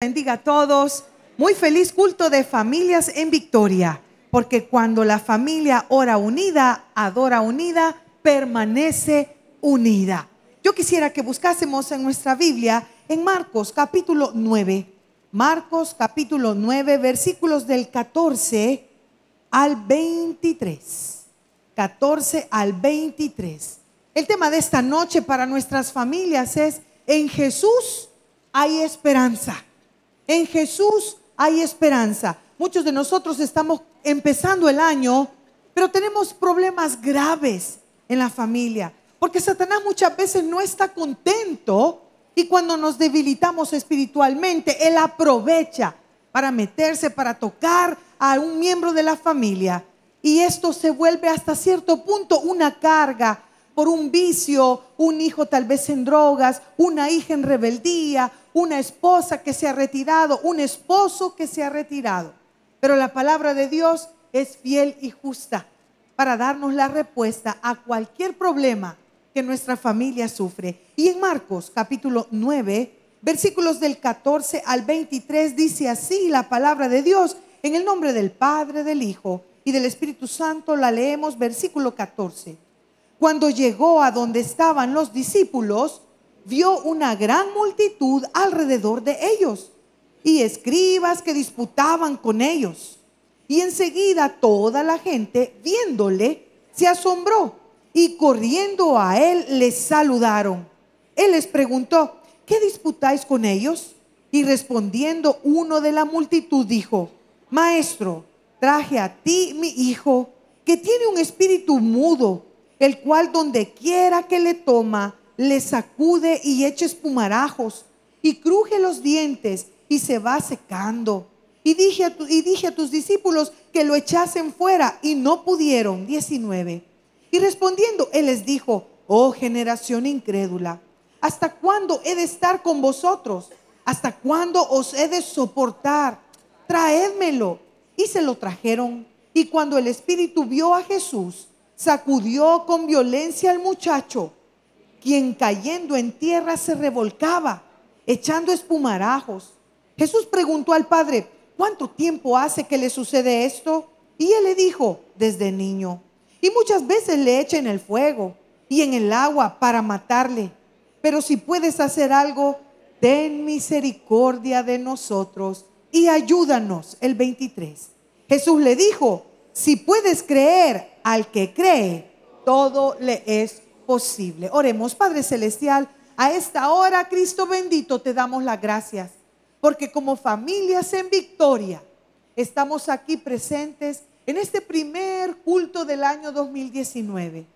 Bendiga a todos. Muy feliz culto de familias en Victoria, porque cuando la familia ora unida, adora unida, permanece unida. Yo quisiera que buscásemos en nuestra Biblia en Marcos capítulo 9. Marcos capítulo 9, versículos del 14 al 23. 14 al 23. El tema de esta noche para nuestras familias es: en Jesús hay esperanza. En Jesús hay esperanza. Muchos de nosotros estamos empezando el año, pero tenemos problemas graves en la familia, porque Satanás muchas veces no está contento, y cuando nos debilitamos espiritualmente, él aprovecha para meterse, para tocar a un miembro de la familia, y esto se vuelve hasta cierto punto una carga por un vicio, un hijo tal vez en drogas, una hija en rebeldía, una esposa que se ha retirado, un esposo que se ha retirado. Pero la palabra de Dios es fiel y justa para darnos la respuesta a cualquier problema que nuestra familia sufre. Y en Marcos capítulo 9, versículos del 14 al 23, dice así la palabra de Dios: en el nombre del Padre, del Hijo y del Espíritu Santo. La leemos, versículo 14. Cuando llegó a donde estaban los discípulos, vio una gran multitud alrededor de ellos y escribas que disputaban con ellos. Y enseguida toda la gente, viéndole, se asombró y corriendo a él les saludaron. Él les preguntó: ¿qué disputáis con ellos? Y respondiendo uno de la multitud dijo: Maestro, traje a ti mi hijo, que tiene un espíritu mudo, el cual donde quiera que le toma, le sacude y echa espumarajos y cruje los dientes y se va secando. Y dije a tus discípulos que lo echasen fuera y no pudieron. 19. Y respondiendo él les dijo: oh generación incrédula, ¿hasta cuándo he de estar con vosotros? ¿Hasta cuándo os he de soportar? Traédmelo. Y se lo trajeron. Y cuando el espíritu vio a Jesús, sacudió con violencia al muchacho, quien cayendo en tierra se revolcaba, echando espumarajos. Jesús preguntó al padre: ¿cuánto tiempo hace que le sucede esto? Y él le dijo: desde niño. Y muchas veces le echa en el fuego y en el agua para matarle. Pero si puedes hacer algo, ten misericordia de nosotros y ayúdanos. El 23. Jesús le dijo: si puedes creer, al que cree, todo le es posible. Oremos. Padre celestial, a esta hora, Cristo bendito, te damos las gracias, porque como familias en Victoria estamos aquí presentes en este primer culto del año 2019.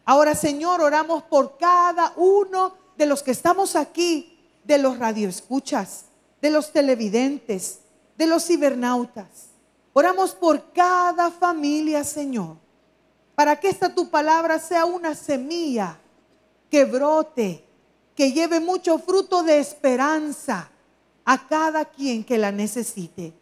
Ahora, Señor, oramos por cada uno de los que estamos aquí, de los radioescuchas, de los televidentes, de los cibernautas. Oramos por cada familia, Señor, para que esta tu palabra sea una semilla que brote, que lleve mucho fruto de esperanza a cada quien que la necesite.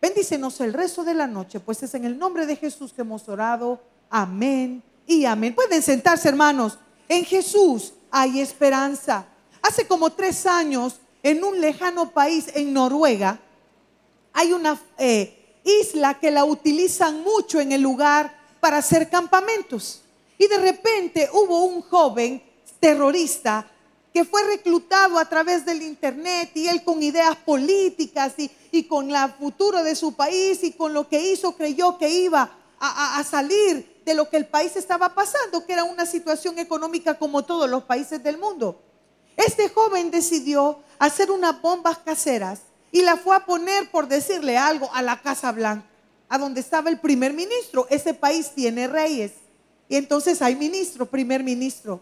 Bendícenos el resto de la noche, pues es en el nombre de Jesús que hemos orado. Amén y amén. Pueden sentarse, hermanos. En Jesús hay esperanza. Hace como 3 años, en un lejano país en Noruega, hay una isla que la utilizan mucho en el lugar para hacer campamentos. Y de repente hubo un joven terrorista que fue reclutado a través del internet, y él, con ideas políticas y con el futuro de su país y con lo que hizo, creyó que iba a salir de lo que el país estaba pasando, que era una situación económica como todos los países del mundo. Este joven decidió hacer unas bombas caseras y la fue a poner, por decirle algo, a la Casa Blanca, a donde estaba el primer ministro. Ese país tiene reyes y entonces hay ministro, primer ministro.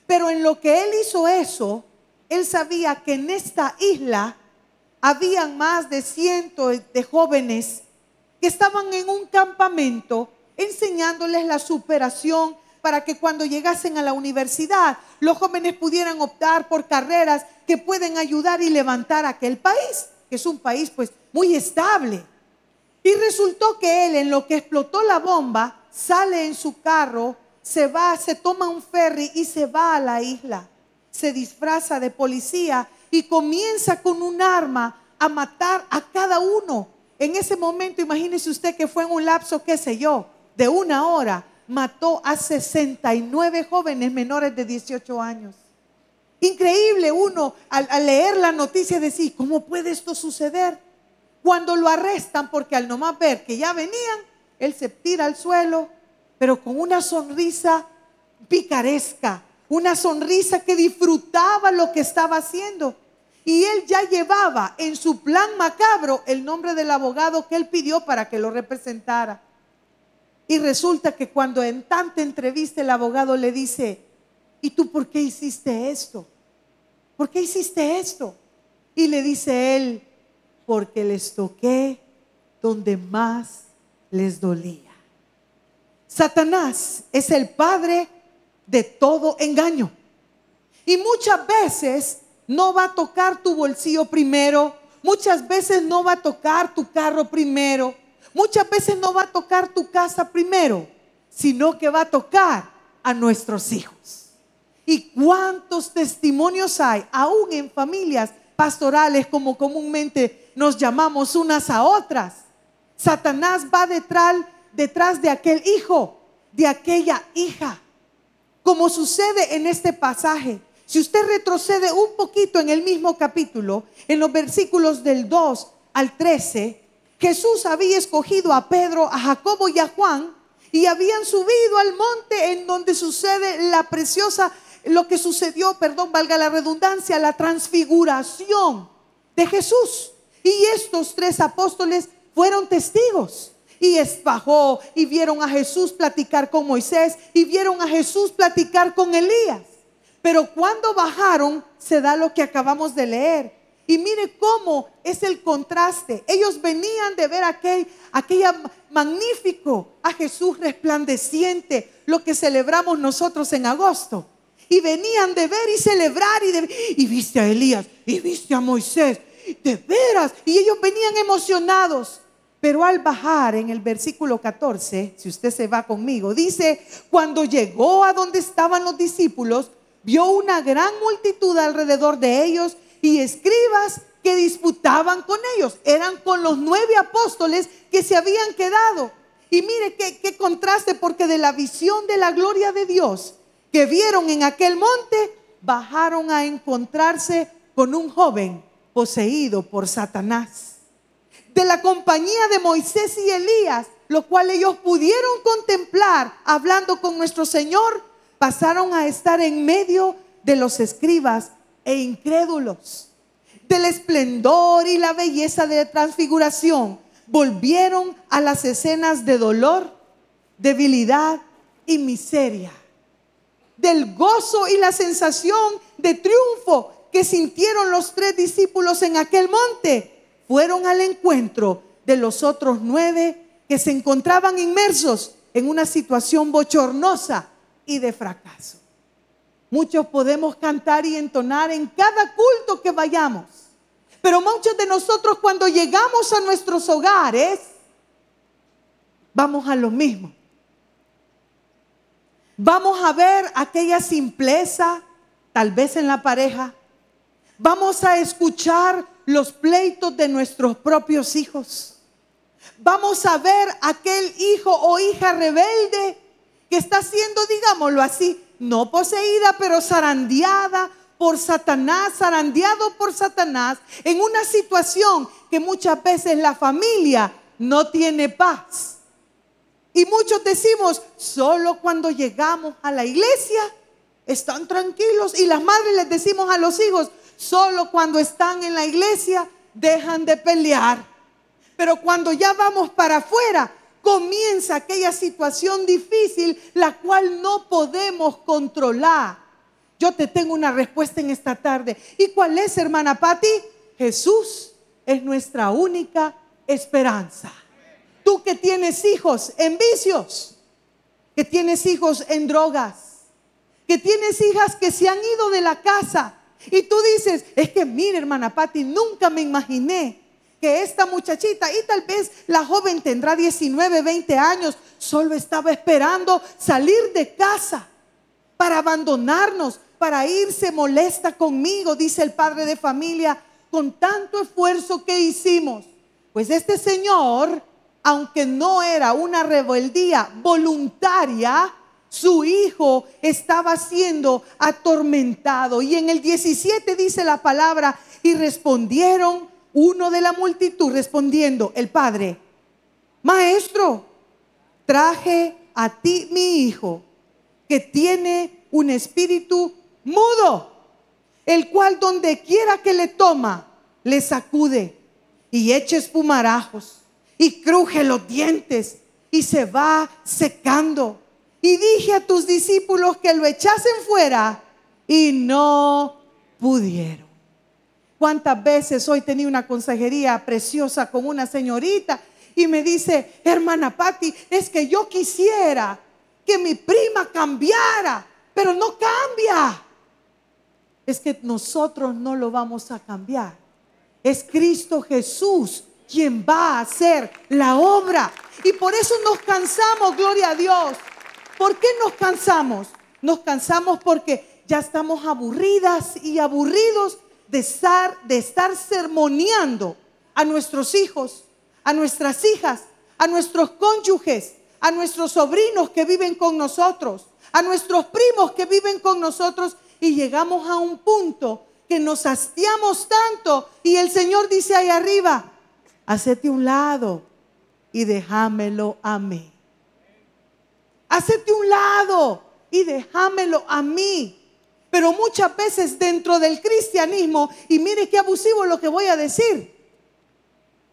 Pero en lo que él hizo eso, él sabía que en esta isla habían más de 100 de jóvenes que estaban en un campamento enseñándoles la superación, para que cuando llegasen a la universidad los jóvenes pudieran optar por carreras que pueden ayudar y levantar a aquel país, que es un país pues muy estable. Y resultó que él, en lo que explotó la bomba, sale en su carro, se va, se toma un ferry y se va a la isla. Se disfraza de policía y comienza con un arma a matar a cada uno. En ese momento, imagínese usted que fue en un lapso, qué sé yo, de 1 hora, mató a 69 jóvenes menores de 18 años. Increíble uno al leer la noticia decir, ¿cómo puede esto suceder? Cuando lo arrestan, porque al nomás ver que ya venían, él se tira al suelo, pero con una sonrisa picaresca, una sonrisa que disfrutaba lo que estaba haciendo. Y él ya llevaba en su plan macabro el nombre del abogado que él pidió para que lo representara. Y resulta que cuando en tanta entrevista el abogado le dice, ¿y tú por qué hiciste esto? ¿Por qué hiciste esto? Y le dice él, porque les toqué donde más les dolía. Satanás es el padre de todo engaño. Y muchas veces no va a tocar tu bolsillo primero. Muchas veces no va a tocar tu carro primero. Muchas veces no va a tocar tu casa primero, sino que va a tocar a nuestros hijos. ¿Y cuántos testimonios hay, aún en familias pastorales, como comúnmente nos llamamos unas a otras? Satanás va detrás de aquel hijo, de aquella hija, como sucede en este pasaje. Si usted retrocede un poquito en el mismo capítulo, en los versículos del 2 al 13, Jesús había escogido a Pedro, a Jacobo y a Juan, y habían subido al monte en donde sucede lo que sucedió, valga la redundancia, la transfiguración de Jesús. Y estos 3 apóstoles fueron testigos. Y bajó y vieron a Jesús platicar con Moisés y vieron a Jesús platicar con Elías. Pero cuando bajaron se da lo que acabamos de leer. Y mire cómo es el contraste. Ellos venían de ver aquella magnífico, a Jesús resplandeciente, lo que celebramos nosotros en agosto. Y venían de ver y celebrar y viste a Elías y viste a Moisés, de veras. Y ellos venían emocionados. Pero al bajar en el versículo 14, si usted se va conmigo, dice, cuando llegó a donde estaban los discípulos, vio una gran multitud alrededor de ellos y escribas que disputaban con ellos. Eran con los 9 apóstoles que se habían quedado. Y mire qué contraste, porque de la visión de la gloria de Dios que vieron en aquel monte, bajaron a encontrarse con un joven poseído por Satanás. De la compañía de Moisés y Elías, lo cual ellos pudieron contemplar hablando con nuestro Señor, pasaron a estar en medio de los escribas e incrédulos. Del esplendor y la belleza de la transfiguración, volvieron a las escenas de dolor, debilidad y miseria. Del gozo y la sensación de triunfo que sintieron los 3 discípulos en aquel monte, fueron al encuentro de los otros 9 que se encontraban inmersos en una situación bochornosa y de fracaso. Muchos podemos cantar y entonar en cada culto que vayamos, pero muchos de nosotros cuando llegamos a nuestros hogares vamos a lo mismo. Vamos a ver aquella simpleza, tal vez en la pareja. Vamos a escuchar los pleitos de nuestros propios hijos. Vamos a ver aquel hijo o hija rebelde que está siendo, digámoslo así, no poseída, pero zarandeada por Satanás, zarandeado por Satanás, en una situación que muchas veces la familia no tiene paz. Y muchos decimos, solo cuando llegamos a la iglesia están tranquilos. Y las madres les decimos a los hijos, solo cuando están en la iglesia dejan de pelear. Pero cuando ya vamos para afuera, comienza aquella situación difícil, la cual no podemos controlar. Yo te tengo una respuesta en esta tarde. ¿Y cuál es, hermana Patti? Jesús es nuestra única esperanza. Tú que tienes hijos en vicios, que tienes hijos en drogas, que tienes hijas que se han ido de la casa, y tú dices, es que mire, hermana Patti, nunca me imaginé que esta muchachita, y tal vez la joven tendrá 19, 20 años, solo estaba esperando salir de casa para abandonarnos, para irse molesta conmigo, dice el padre de familia, con tanto esfuerzo que hicimos. Pues este señor, aunque no era una rebeldía voluntaria, su hijo estaba siendo atormentado. Y en el 17 dice la palabra: y respondieron uno de la multitud, respondiendo el padre: Maestro, traje a ti mi hijo, que tiene un espíritu mudo, el cual donde quiera que le toma, le sacude y echa espumarajos y cruje los dientes y se va secando. Y dije a tus discípulos que lo echasen fuera y no pudieron. ¿Cuántas veces hoy tenía una consejería preciosa con una señorita y me dice: hermana Patti, es que yo quisiera que mi prima cambiara, pero no cambia? Es que nosotros no lo vamos a cambiar. Es Cristo Jesús quien va a hacer la obra. Y por eso nos cansamos, gloria a Dios. ¿Por qué nos cansamos? Nos cansamos porque ya estamos aburridas y aburridos de estar sermoneando a nuestros hijos, a nuestras hijas, a nuestros cónyuges, a nuestros sobrinos que viven con nosotros, a nuestros primos que viven con nosotros, y llegamos a un punto que nos hastiamos tanto y el Señor dice ahí arriba: hacete un lado y déjamelo a mí. Hacete un lado y déjamelo a mí. Pero muchas veces dentro del cristianismo, y mire qué abusivo lo que voy a decir,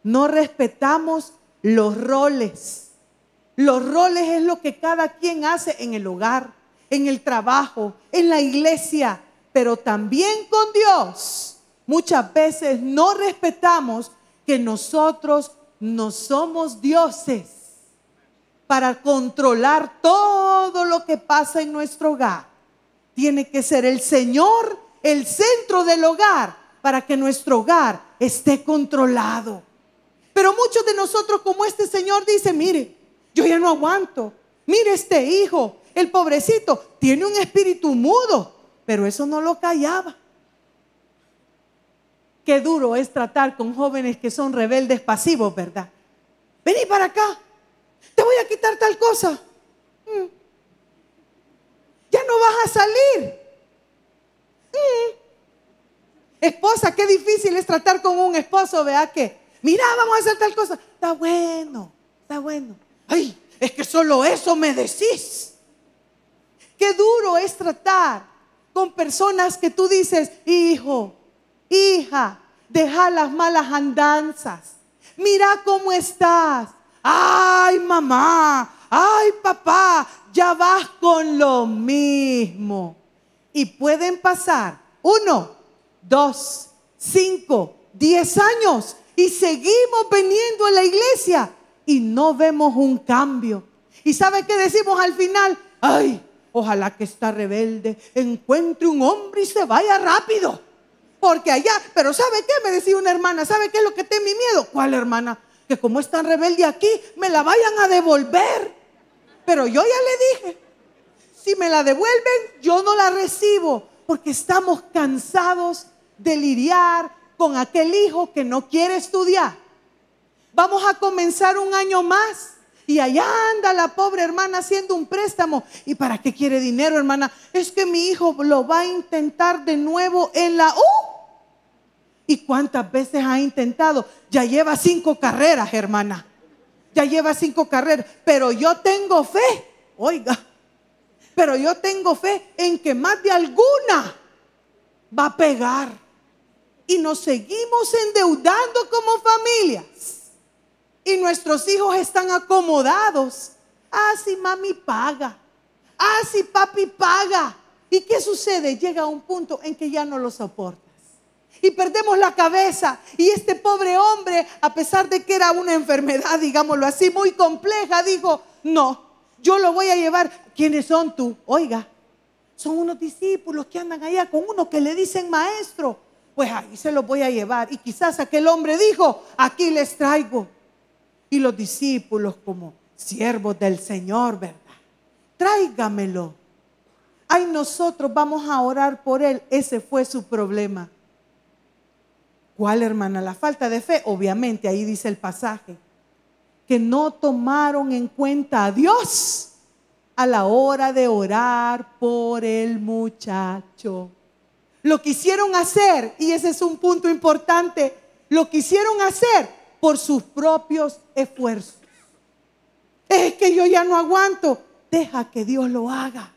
no respetamos los roles. Los roles es lo que cada quien hace en el hogar, en el trabajo, en la iglesia, pero también con Dios. Muchas veces no respetamos que nosotros no somos dioses para controlar todo lo que pasa en nuestro hogar. Tiene que ser el Señor el centro del hogar para que nuestro hogar esté controlado. Pero muchos de nosotros, como este señor, dice: mire, yo ya no aguanto. Mire, este hijo, el pobrecito, tiene un espíritu mudo. Pero eso no lo callaba. Qué duro es tratar con jóvenes que son rebeldes pasivos, ¿verdad? Vení para acá, te voy a quitar tal cosa. Ya no vas a salir. Esposa, qué difícil es tratar con un esposo, vea que, mira, vamos a hacer tal cosa. Está bueno, está bueno. Ay, es que solo eso me decís. Qué duro es tratar con personas que tú dices: hijo, hija, deja las malas andanzas. Mira cómo estás. Ay, mamá, ay, papá, ya vas con lo mismo. Y pueden pasar 1, 2, 5, 10 años y seguimos viniendo a la iglesia y no vemos un cambio. ¿Y sabe qué decimos al final? Ay, ojalá que esta rebelde encuentre un hombre y se vaya rápido. Porque allá, pero ¿sabe qué? Me decía una hermana: ¿sabe qué es lo que tiene mi miedo? ¿Cuál, hermana? Que como es tan rebelde aquí, me la vayan a devolver. Pero yo ya le dije: si me la devuelven, yo no la recibo. Porque estamos cansados de lidiar con aquel hijo que no quiere estudiar. Vamos a comenzar un año más y allá anda la pobre hermana haciendo un préstamo. ¿Y para qué quiere dinero, hermana? Es que mi hijo lo va a intentar de nuevo en la U. ¿Y cuántas veces ha intentado? Ya lleva 5 carreras, hermana. Ya lleva 5 carreras. Pero yo tengo fe, oiga, pero yo tengo fe en que más de alguna va a pegar. Y nos seguimos endeudando como familias. Y nuestros hijos están acomodados. Ah, si mami paga. Ah, si papi paga. ¿Y qué sucede? Llega un punto en que ya no lo soportas. Y perdemos la cabeza. Y este pobre hombre, a pesar de que era una enfermedad, digámoslo así, muy compleja, dijo: no, yo lo voy a llevar. ¿Quiénes son tú? Oiga, son unos discípulos que andan allá con uno que le dicen maestro. Pues ahí se los voy a llevar. Y quizás aquel hombre dijo: aquí les traigo. Y los discípulos, como siervos del Señor, ¿verdad? Tráigamelo. Ay, nosotros vamos a orar por él. Ese fue su problema. ¿Cuál, hermana? La falta de fe. Obviamente, ahí dice el pasaje, que no tomaron en cuenta a Dios a la hora de orar por el muchacho. Lo quisieron hacer, y ese es un punto importante, lo quisieron hacer por sus propios esfuerzos. Es que yo ya no aguanto. Deja que Dios lo haga.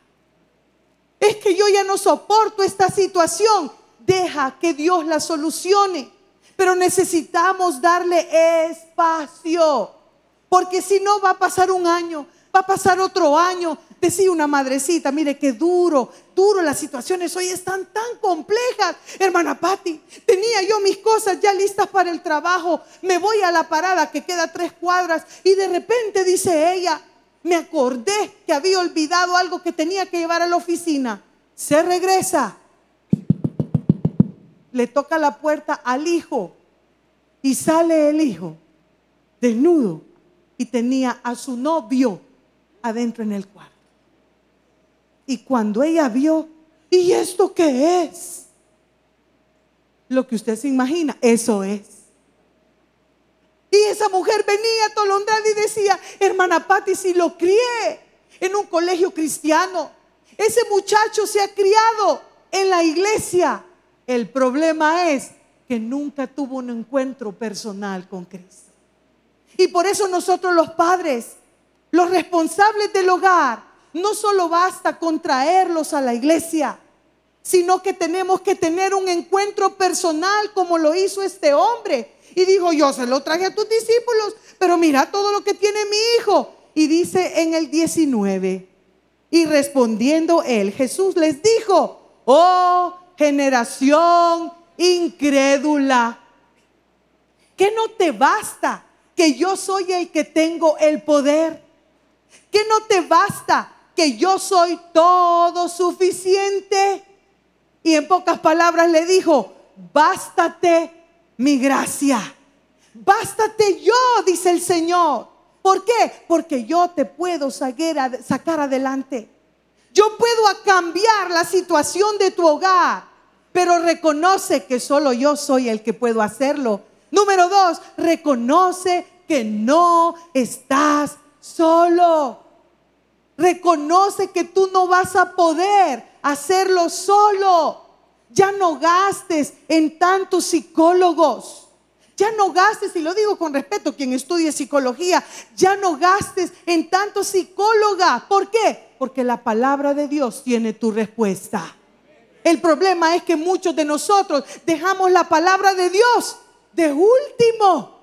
Es que yo ya no soporto esta situación. Deja que Dios la solucione. Pero necesitamos darle espacio, porque si no va a pasar un año, va a pasar otro año. Decía una madrecita, mire qué duro las situaciones hoy están tan complejas. Hermana Patti, tenía yo mis cosas ya listas para el trabajo. Me voy a la parada que queda 3 cuadras y de repente, dice ella, me acordé que había olvidado algo que tenía que llevar a la oficina. Se regresa, le toca la puerta al hijo y sale el hijo desnudo y tenía a su novio adentro en el cuarto. Y cuando ella vio, ¿y esto qué es? Lo que usted se imagina, eso es. Y esa mujer venía atolondrada y decía, hermana Patti, si lo crié en un colegio cristiano, ese muchacho se ha criado en la iglesia. El problema es que nunca tuvo un encuentro personal con Cristo. Y por eso nosotros los padres, los responsables del hogar, no solo basta con traerlos a la iglesia, sino que tenemos que tener un encuentro personal como lo hizo este hombre. Y dijo, yo se lo traje a tus discípulos, pero mira todo lo que tiene mi hijo. Y dice en el 19, y respondiendo él, Jesús les dijo, oh generación incrédula, ¿qué no te basta que yo soy el que tengo el poder? ¿Qué no te basta que yo soy todo suficiente? Y en pocas palabras le dijo, bástate mi gracia, bástate yo, dice el Señor. ¿Por qué? Porque yo te puedo sacar adelante. Yo puedo cambiar la situación de tu hogar, pero reconoce que solo yo soy el que puedo hacerlo. Número 2, reconoce que no estás solo. Reconoce que tú no vas a poder hacerlo solo. Ya no gastes en tantos psicólogos. Ya no gastes, y lo digo con respeto, quien estudie psicología, ya no gastes en tantos psicólogas. ¿Por qué? Porque la palabra de Dios tiene tu respuesta. El problema es que muchos de nosotros dejamos la palabra de Dios de último.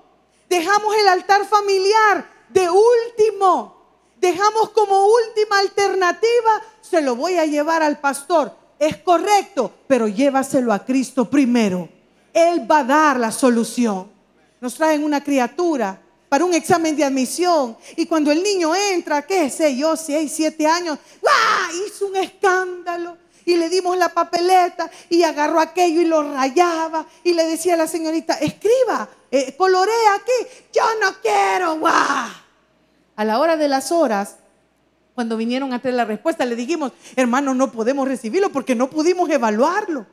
Dejamos el altar familiar de último. Dejamos como última alternativa, se lo voy a llevar al pastor. Es correcto, pero llévaselo a Cristo primero. Él va a dar la solución. Nos traen una criatura para un examen de admisión y cuando el niño entra, qué sé yo, 6, 7 años, ¡guau!, hizo un escándalo. Y le dimos la papeleta y agarró aquello y lo rayaba. Y le decía a la señorita, escriba, colorea aquí. Yo no quiero, ¡guau! A la hora de las horas, cuando vinieron a traer la respuesta, le dijimos, hermano, no podemos recibirlo porque no pudimos evaluarlo.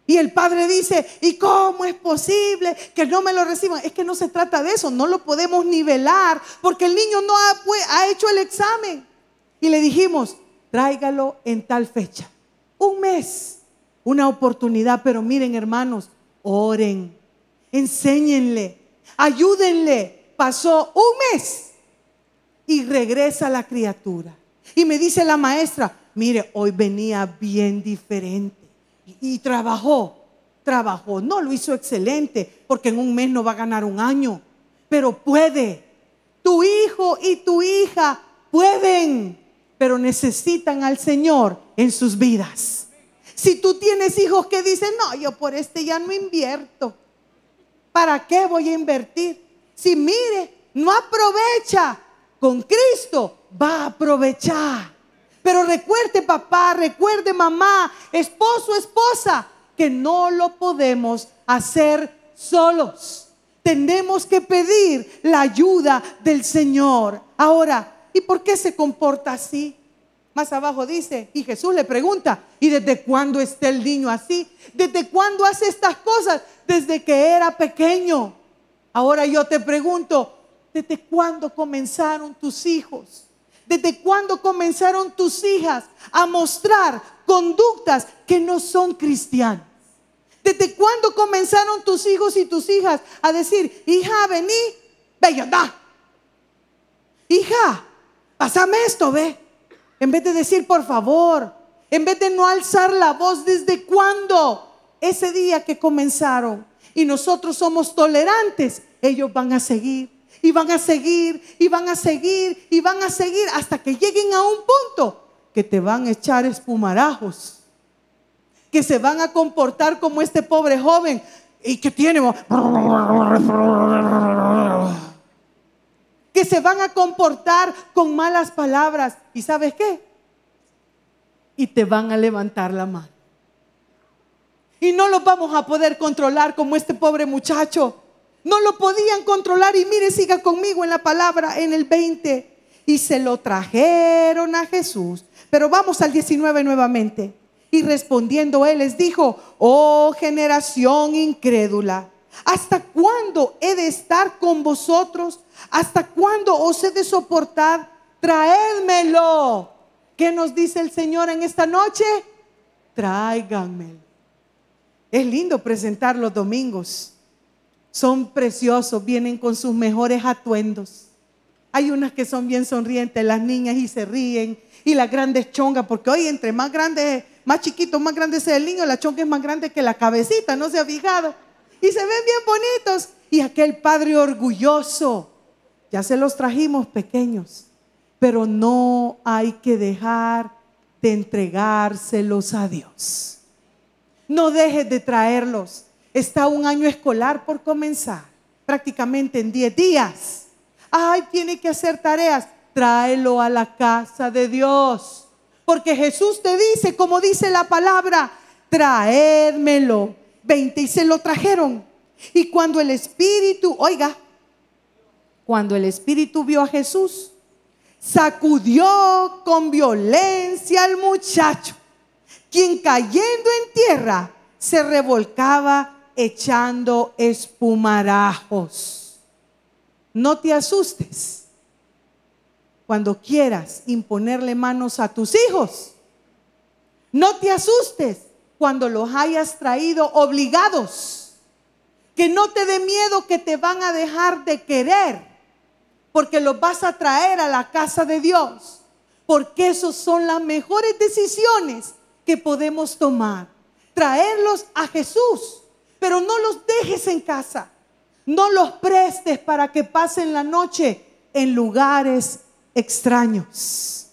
Y el padre dice, ¿y cómo es posible que no me lo reciban? Es que no se trata de eso, no lo podemos nivelar porque el niño no ha hecho el examen. Y le dijimos, tráigalo en tal fecha. Un mes, una oportunidad, pero miren, hermanos, oren, enséñenle, ayúdenle. Pasó un mes y regresa la criatura. Y me dice la maestra, mire, hoy venía bien diferente. Y trabajó, no lo hizo excelente, porque en un mes no va a ganar un año, pero puede. Tu hijo y tu hija pueden, pero necesitan al Señor en sus vidas. Si tú tienes hijos que dicen, no, yo por este ya no invierto, ¿para qué voy a invertir? Si mire, no aprovecha, con Cristo va a aprovechar. Pero recuerde papá, recuerde mamá, esposo, esposa, que no lo podemos hacer solos. Tenemos que pedir la ayuda del Señor. Ahora, ¿y por qué se comporta así? Más abajo dice, y Jesús le pregunta, ¿y desde cuándo está el niño así? ¿Desde cuándo hace estas cosas? Desde que era pequeño. Ahora yo te pregunto, ¿desde cuándo comenzaron tus hijos? ¿Desde cuándo comenzaron tus hijas a mostrar conductas que no son cristianas? ¿Desde cuándo comenzaron tus hijos y tus hijas a decir, hija, vení, ve y anda? Hija, pásame esto, ve. En vez de decir, por favor, en vez de no alzar la voz, ¿desde cuándo? Ese día que comenzaron y nosotros somos tolerantes, ellos van a seguir y van a seguir y van a seguir y van a seguir hasta que lleguen a un punto que te van a echar espumarajos, que se van a comportar como este pobre joven y que tiene, que se van a comportar con malas palabras. ¿Y sabes qué? Y te van a levantar la mano. Y no los vamos a poder controlar como este pobre muchacho. No lo podían controlar. Y mire, siga conmigo en la palabra, en el 20. Y se lo trajeron a Jesús. Pero vamos al 19 nuevamente. Y respondiendo él les dijo, oh generación incrédula, ¿hasta cuándo he de estar con vosotros? ¿Hasta cuándo os he de soportar? Traédmelo. ¿Qué nos dice el Señor en esta noche? Tráiganmelo. Es lindo presentar los domingos. Son preciosos, vienen con sus mejores atuendos. Hay unas que son bien sonrientes, las niñas, y se ríen. Y las grandes chongas, porque hoy entre más grandes, más chiquitos, más grande sea el niño, la chonga es más grande que la cabecita, ¿no se ha fijado? Y se ven bien bonitos. Y aquel padre orgulloso, ya se los trajimos pequeños, pero no hay que dejar de entregárselos a Dios. No dejes de traerlos. Está un año escolar por comenzar, prácticamente en 10 días. Ay, tiene que hacer tareas. Tráelo a la casa de Dios, porque Jesús te dice, como dice la palabra, traédmelo. 20, y se lo trajeron. Y cuando el Espíritu, oiga, cuando el Espíritu vio a Jesús, sacudió con violencia al muchacho, quien cayendo en tierra se revolcaba echando espumarajos. No te asustes cuando quieras imponerle manos a tus hijos. No te asustes cuando los hayas traído obligados. Que no te dé miedo que te van a dejar de querer, porque los vas a traer a la casa de Dios, porque esas son las mejores decisiones que podemos tomar. Traerlos a Jesús, pero no los dejes en casa. No los prestes para que pasen la noche en lugares extraños.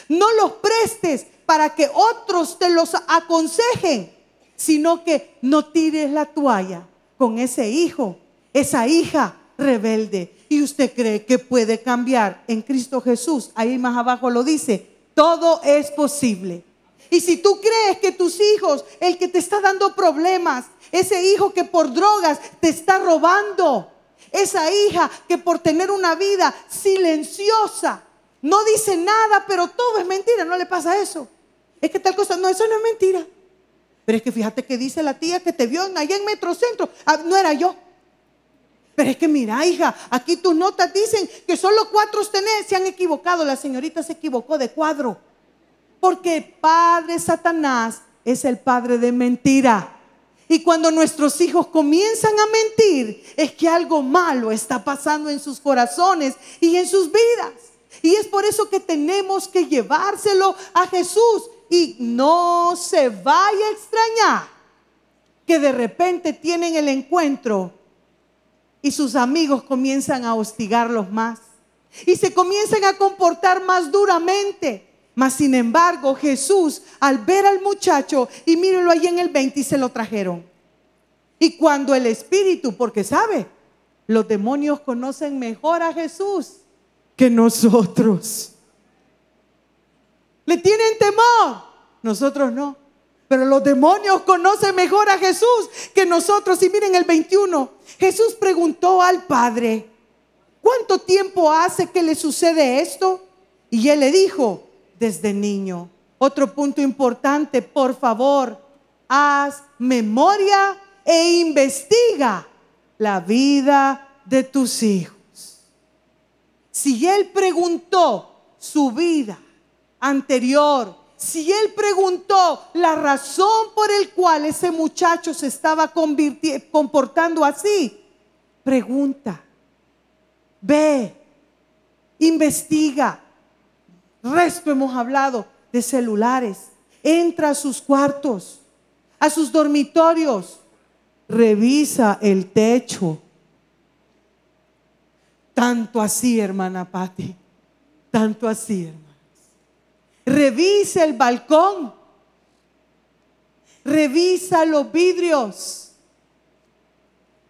No los prestes para que otros te los aconsejen, sino que no tires la toalla con ese hijo, esa hija rebelde. Y usted cree que puede cambiar en Cristo Jesús. Ahí más abajo lo dice, todo es posible. Y si tú crees que tus hijos, el que te está dando problemas, ese hijo que por drogas te está robando, esa hija que por tener una vida silenciosa no dice nada, pero todo es mentira, no le pasa eso. Es que tal cosa, no, eso no es mentira. Pero es que fíjate que dice la tía que te vio allá en Metrocentro. No era yo. Pero es que mira, hija, aquí tus notas dicen que solo 4 tenés. Se han equivocado, la señorita se equivocó de cuadro. Porque el padre Satanás es el padre de mentira. Y cuando nuestros hijos comienzan a mentir, es que algo malo está pasando en sus corazones y en sus vidas. Y es por eso que tenemos que llevárselo a Jesús. Y no se vaya a extrañar que de repente tienen el encuentro y sus amigos comienzan a hostigarlos más y se comienzan a comportar más duramente. Mas sin embargo, Jesús, al ver al muchacho, y mírenlo ahí en el 20, y se lo trajeron. Y cuando el Espíritu, porque sabe, los demonios conocen mejor a Jesús que nosotros. Le tienen temor, nosotros no. Pero los demonios conocen mejor a Jesús que nosotros. Y miren el 21, Jesús preguntó al Padre, ¿cuánto tiempo hace que le sucede esto? Y él le dijo, desde niño. Otro punto importante, por favor, haz memoria e investiga la vida de tus hijos. Si él preguntó su vida anterior, si él preguntó la razón por la cual ese muchacho se estaba comportando así, pregunta, ve, investiga. Resto hemos hablado de celulares. Entra a sus cuartos, a sus dormitorios, revisa el techo. Tanto así, hermana Patti, tanto así, hermanos. Revisa el balcón, revisa los vidrios,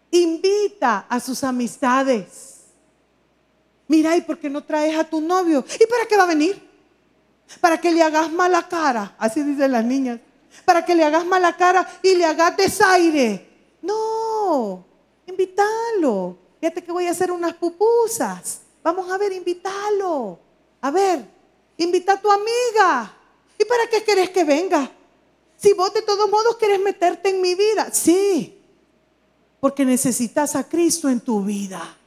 invita a sus amistades. Mira, ¿y por qué no traes a tu novio? ¿Y para qué va a venir? Para que le hagas mala cara, así dicen las niñas, para que le hagas mala cara y le hagas desaire. No, invítalo. Fíjate que voy a hacer unas pupusas. Vamos a ver, invítalo. A ver, invita a tu amiga. ¿Y para qué querés que venga? Si vos de todos modos querés meterte en mi vida. Sí, porque necesitas a Cristo en tu vida.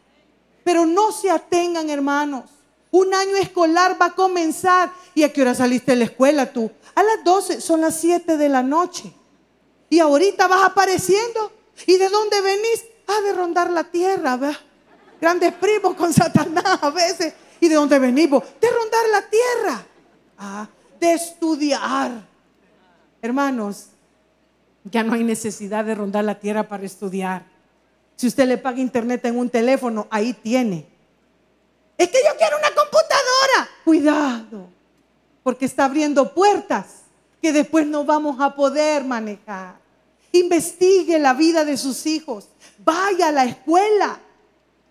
Pero no se atengan, hermanos. Un año escolar va a comenzar. ¿Y a qué hora saliste de la escuela tú? A las 12, son las 7 de la noche. Y ahorita vas apareciendo. ¿Y de dónde venís? De rondar la tierra, ¿verdad? Grandes primos con Satanás a veces. ¿Y de dónde venís vos? De rondar la tierra. De estudiar. Hermanos, ya no hay necesidad de rondar la tierra para estudiar. Si usted le paga internet en un teléfono, ahí tiene. Es que yo quiero una computadora. Cuidado, porque está abriendo puertas que después no vamos a poder manejar. Investigue la vida de sus hijos. Vaya a la escuela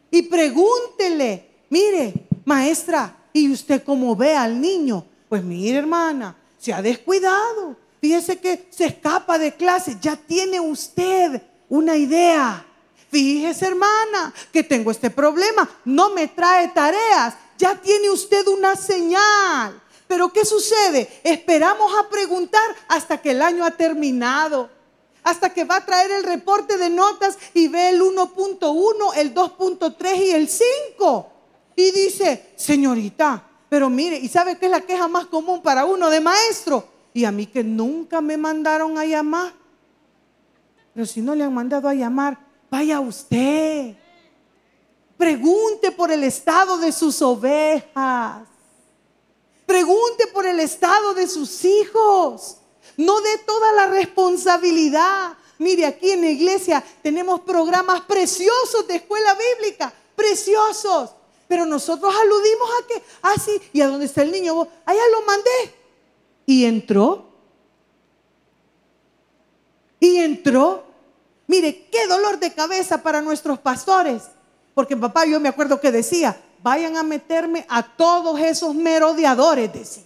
y pregúntele, mire, maestra, ¿y usted cómo ve al niño? Pues mire, hermana, se ha descuidado. Fíjese que se escapa de clase. Ya tiene usted una idea. Fíjese, hermana, que tengo este problema. No me trae tareas. Ya tiene usted una señal. Pero ¿qué sucede? Esperamos a preguntar hasta que el año ha terminado. Hasta que va a traer el reporte de notas y ve el 1.1, el 2.3 y el 5. Y dice, señorita, pero mire, ¿y sabe qué es la queja más común para uno de maestro? Y a mí que nunca me mandaron a llamar. Pero si no le han mandado a llamar, vaya usted. Pregunte por el estado de sus ovejas. Pregunte por el estado de sus hijos. No dé toda la responsabilidad. Mire, aquí en la iglesia tenemos programas preciosos de escuela bíblica, preciosos. Pero nosotros aludimos a que, sí, ¿y a dónde está el niño? Allá lo mandé. Y entró. Y entró. Mire, qué dolor de cabeza para nuestros pastores. Porque papá, yo me acuerdo que decía, vayan a meterme a todos esos merodeadores, decía.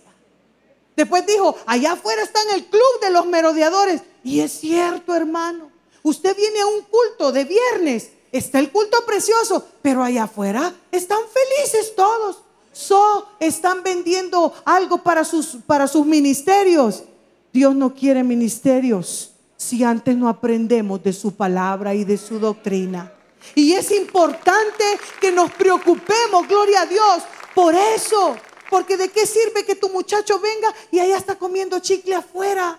Después dijo, allá afuera está en el club de los merodeadores. Y es cierto, hermano. Usted viene a un culto de viernes. Está el culto precioso. Pero allá afuera están felices todos. Están vendiendo algo para sus ministerios. Dios no quiere ministerios si antes no aprendemos de su palabra y de su doctrina. Y es importante que nos preocupemos, gloria a Dios, por eso. Porque ¿de qué sirve que tu muchacho venga y allá está comiendo chicle afuera?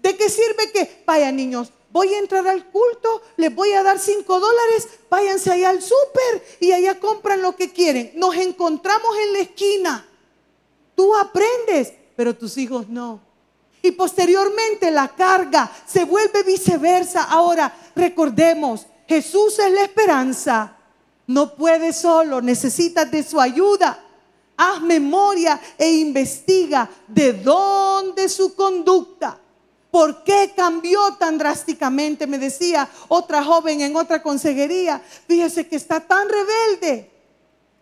¿De qué sirve que, vaya niños, voy a entrar al culto, les voy a dar $5, váyanse allá al súper y allá compran lo que quieren? Nos encontramos en la esquina. Tú aprendes, pero tus hijos no. Y posteriormente la carga se vuelve viceversa. Ahora, recordemos, Jesús es la esperanza. No puedes solo, necesitas de su ayuda. Haz memoria e investiga de dónde su conducta. ¿Por qué cambió tan drásticamente? Me decía otra joven en otra consejería. Fíjese que está tan rebelde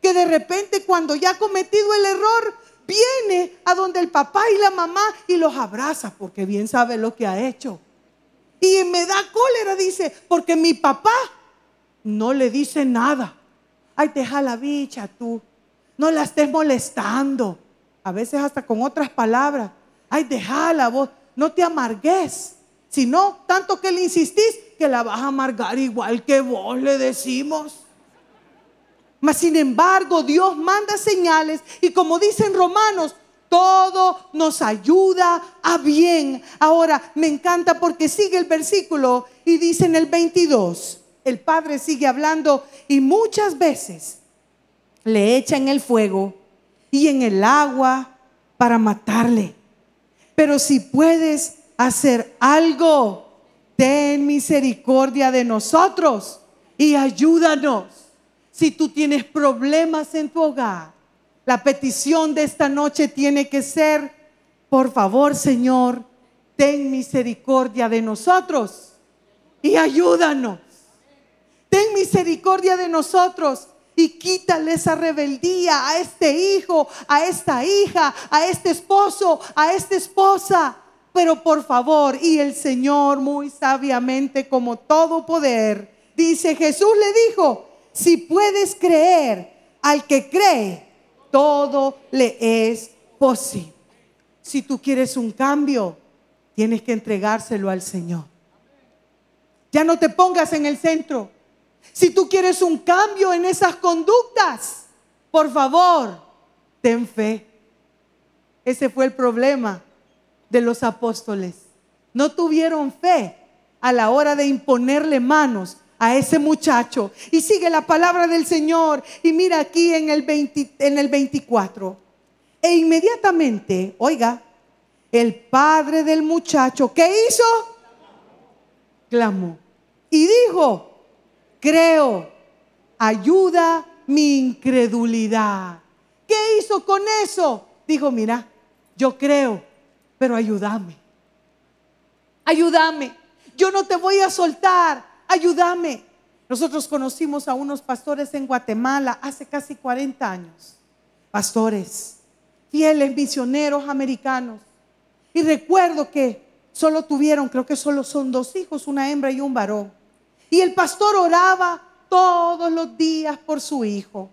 que de repente cuando ya ha cometido el error, viene a donde el papá y la mamá y los abraza porque bien sabe lo que ha hecho. Y me da cólera, dice, porque mi papá no le dice nada. Ay, deja la bicha tú. No la estés molestando. a veces hasta con otras palabras. Ay, déjala vos, no te amargues. Si no, tanto que le insistís, que la vas a amargar igual que vos, le decimos. Mas sin embargo, Dios manda señales y como dicen Romanos, todo nos ayuda a bien. Ahora, me encanta porque sigue el versículo y dice en el 22, el Padre sigue hablando y muchas veces le echan el fuego y en el agua para matarle. Pero si puedes hacer algo, ten misericordia de nosotros y ayúdanos. Si tú tienes problemas en tu hogar, la petición de esta noche tiene que ser, por favor, Señor, ten misericordia de nosotros y ayúdanos. Ten misericordia de nosotros y quítale esa rebeldía a este hijo, a esta hija, a este esposo, a esta esposa. Pero por favor, y el Señor muy sabiamente como todo poder, dice, Jesús le dijo, si puedes creer, al que cree, todo le es posible. Si tú quieres un cambio, tienes que entregárselo al Señor. Ya no te pongas en el centro. Si tú quieres un cambio en esas conductas, por favor, ten fe. Ese fue el problema de los apóstoles. No tuvieron fe a la hora de imponerle manos a ese muchacho. Y sigue la palabra del Señor. Y mira aquí en el 24. E inmediatamente, oiga, el padre del muchacho, ¿qué hizo? Clamó. Y dijo, creo, ayuda mi incredulidad. ¿Qué hizo con eso? Dijo, mira, yo creo, pero ayúdame. Ayúdame. Yo no te voy a soltar. Ayúdame. Nosotros conocimos a unos pastores en Guatemala hace casi 40 años. Pastores, fieles misioneros americanos. Y recuerdo que solo tuvieron, creo que solo son 2 hijos, una hembra y un varón. Y el pastor oraba todos los días por su hijo.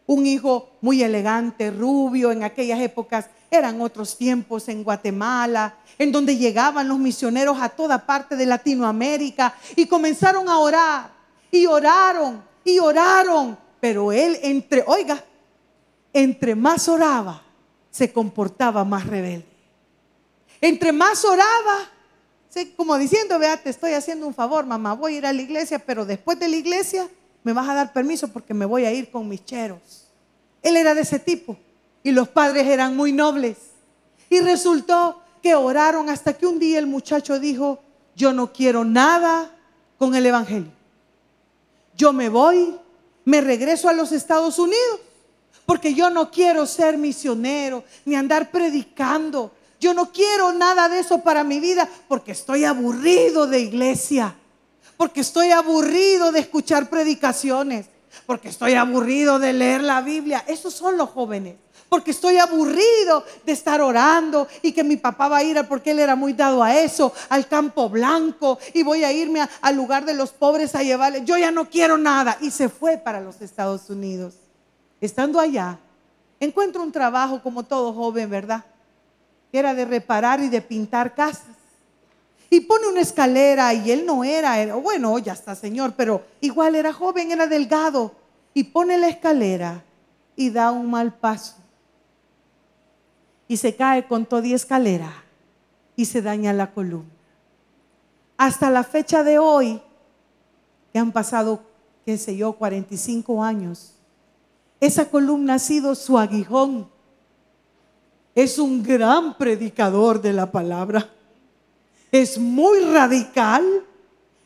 Un hijo muy elegante, rubio. En aquellas épocas eran otros tiempos en Guatemala, en donde llegaban los misioneros a toda parte de Latinoamérica y comenzaron a orar. Y oraron, y oraron. Pero él entre más oraba, se comportaba más rebelde. Entre más oraba, como diciendo, vea, te estoy haciendo un favor, mamá, voy a ir a la iglesia, pero después de la iglesia me vas a dar permiso porque me voy a ir con mis cheros. Él era de ese tipo y los padres eran muy nobles. Y resultó que oraron hasta que un día el muchacho dijo, yo no quiero nada con el evangelio. Yo me voy, me regreso a los Estados Unidos porque yo no quiero ser misionero ni andar predicando. Yo no quiero nada de eso para mi vida porque estoy aburrido de iglesia, porque estoy aburrido de escuchar predicaciones, porque estoy aburrido de leer la Biblia. Esos son los jóvenes. Porque estoy aburrido de estar orando y que mi papá va a ir, porque él era muy dado a eso, al campo blanco, y voy a irme al lugar de los pobres a llevarle. Yo ya no quiero nada. Y se fue para los Estados Unidos. Estando allá, encuentro un trabajo como todo joven, ¿verdad? Que era de reparar y de pintar casas. Y pone una escalera y él no era, bueno, ya está señor, pero igual era joven, era delgado. Y pone la escalera y da un mal paso. Y se cae con toda y escalera y se daña la columna. Hasta la fecha de hoy, que han pasado, qué sé yo, 45 años, esa columna ha sido su aguijón. Es un gran predicador de la palabra. Es muy radical,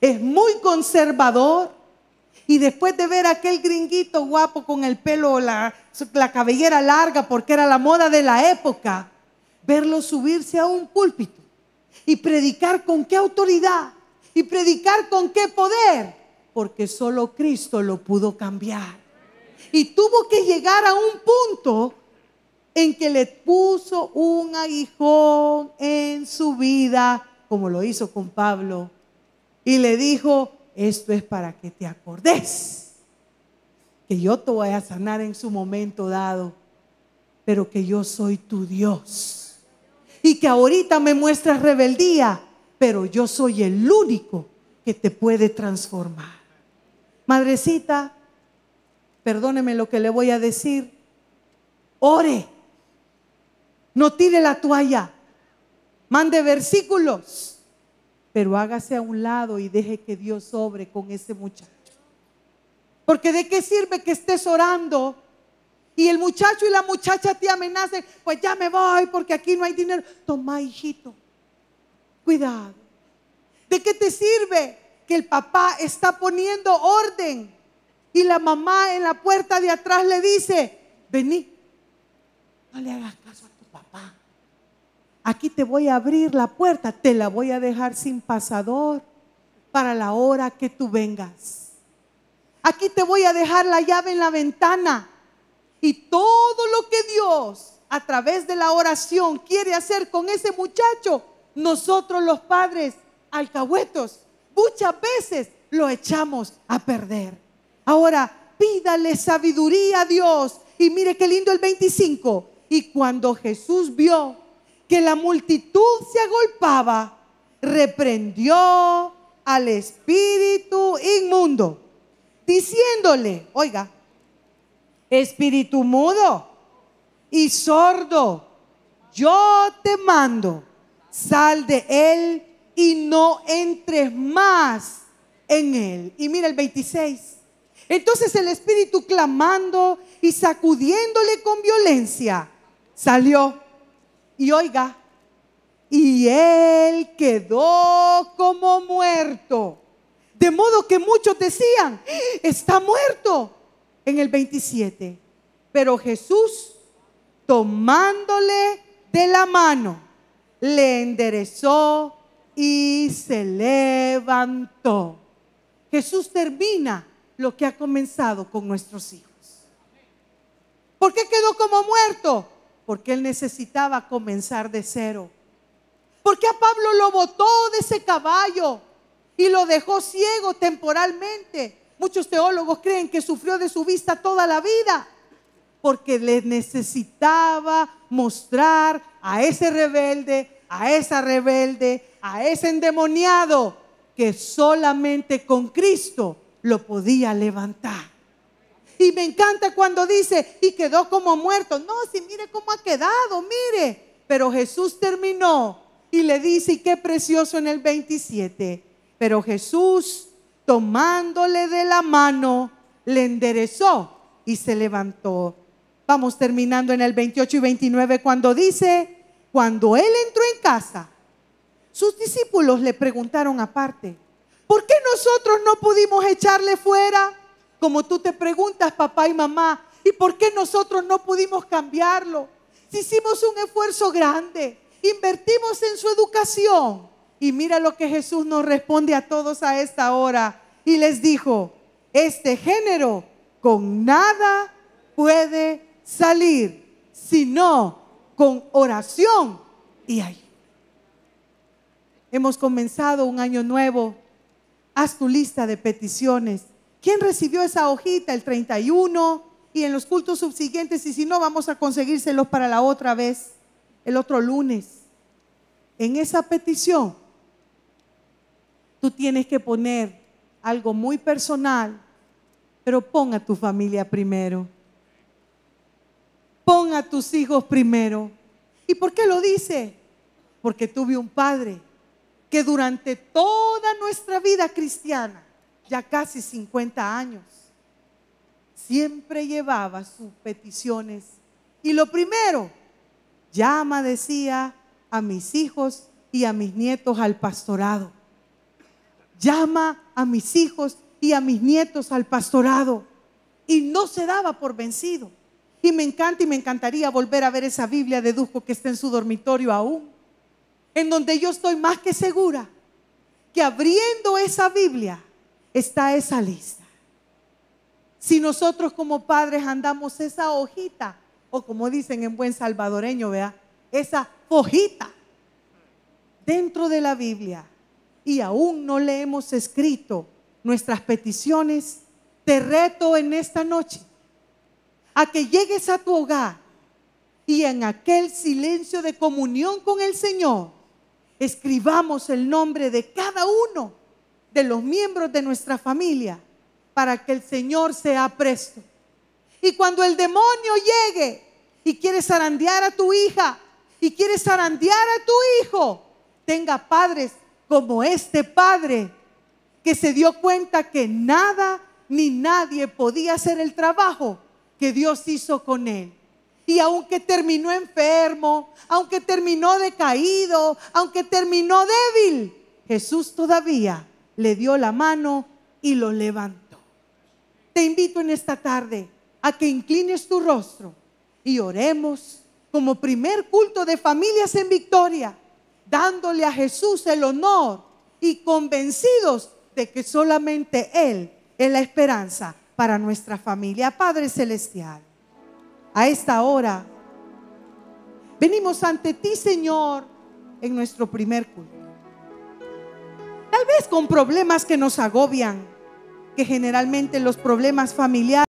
es muy conservador. Y después de ver a aquel gringuito guapo con el pelo, la cabellera larga, porque era la moda de la época, verlo subirse a un púlpito y predicar con qué autoridad y predicar con qué poder, porque solo Cristo lo pudo cambiar. Y tuvo que llegar a un punto en que le puso un aguijón en su vida, como lo hizo con Pablo, y le dijo, esto es para que te acordes que yo te voy a sanar en su momento dado. pero que yo soy tu Dios. Y que ahorita me muestras rebeldía, pero yo soy el único que te puede transformar. Madrecita, perdóneme lo que le voy a decir. Ore. No tire la toalla. Mande versículos. Pero hágase a un lado y deje que Dios obre con ese muchacho. Porque ¿de qué sirve que estés orando y el muchacho y la muchacha te amenacen? Pues ya me voy porque aquí no hay dinero. Toma, hijito. Cuidado. ¿De qué te sirve que el papá está poniendo orden y la mamá en la puerta de atrás le dice: vení, no le hagas caso a tu papá. Aquí te voy a abrir la puerta, te la voy a dejar sin pasador para la hora que tú vengas. Aquí te voy a dejar la llave en la ventana. Y todo lo que Dios a través de la oración quiere hacer con ese muchacho, nosotros los padres alcahuetos muchas veces lo echamos a perder. Ahora pídale sabiduría a Dios. Y mire qué lindo el 25. Y cuando Jesús vio que la multitud se agolpaba, reprendió al espíritu inmundo, diciéndole, oiga, espíritu mudo y sordo, yo te mando, sal de él y no entres más en él. Y mira el 26. Entonces el espíritu, clamando y sacudiéndole con violencia, salió. Y oiga, y él quedó como muerto. De modo que muchos decían: está muerto. En el 27. Pero Jesús, tomándole de la mano, le enderezó y se levantó. Jesús termina lo que ha comenzado con nuestros hijos. ¿Por qué quedó como muerto? Porque él necesitaba comenzar de cero. Porque a Pablo lo botó de ese caballo y lo dejó ciego temporalmente. Muchos teólogos creen que sufrió de su vista toda la vida, porque le necesitaba mostrar a ese rebelde, a esa rebelde, a ese endemoniado, que solamente con Cristo lo podía levantar. Y me encanta cuando dice: y quedó como muerto. No, si mire cómo ha quedado, mire. Pero Jesús terminó y le dice, y qué precioso en el 27. Pero Jesús, tomándole de la mano, le enderezó y se levantó. Vamos terminando en el 28 y 29, cuando dice: cuando él entró en casa, sus discípulos le preguntaron aparte: ¿por qué nosotros no pudimos echarle fuera? Como tú te preguntas, papá y mamá, ¿y por qué nosotros no pudimos cambiarlo? Si hicimos un esfuerzo grande, invertimos en su educación. Y mira lo que Jesús nos responde a todos a esta hora. Y les dijo: este género con nada puede salir, sino con oración y ayuno. Hemos comenzado un año nuevo. Haz tu lista de peticiones. ¿Quién recibió esa hojita el 31 y en los cultos subsiguientes? Y si no, vamos a conseguírselos para la otra vez, el otro lunes. En esa petición, tú tienes que poner algo muy personal, pero pon a tu familia primero. Pon a tus hijos primero. ¿Y por qué lo dice? Porque tuve un padre que durante toda nuestra vida cristiana, ya casi 50 años, siempre llevaba sus peticiones. Y lo primero, llama, decía, a mis hijos y a mis nietos al pastorado. Llama a mis hijos y a mis nietos al pastorado. Y no se daba por vencido. Y me encanta y me encantaría volver a ver esa Biblia, deduzco que está en su dormitorio aún, en donde yo estoy más que segura que abriendo esa Biblia está esa lista. Si nosotros como padres andamos esa hojita, o como dicen en buen salvadoreño, vea, esa hojita dentro de la Biblia, y aún no le hemos escrito nuestras peticiones, te reto en esta noche a que llegues a tu hogar y en aquel silencio de comunión con el Señor, escribamos el nombre de cada uno de los miembros de nuestra familia para que el Señor sea presto. Y cuando el demonio llegue y quiere zarandear a tu hija y quiere zarandear a tu hijo, tenga padres como este padre que se dio cuenta que nada ni nadie podía hacer el trabajo que Dios hizo con él. Y aunque terminó enfermo, aunque terminó decaído, aunque terminó débil, Jesús todavía le dio la mano y lo levantó. Te invito en esta tarde a que inclines tu rostro y oremos como primer culto de familias en Victoria, dándole a Jesús el honor y convencidos de que solamente Él es la esperanza para nuestra familia. Padre Celestial, a esta hora venimos ante ti, Señor, en nuestro primer culto. Tal vez con problemas que nos agobian, que generalmente los problemas familiares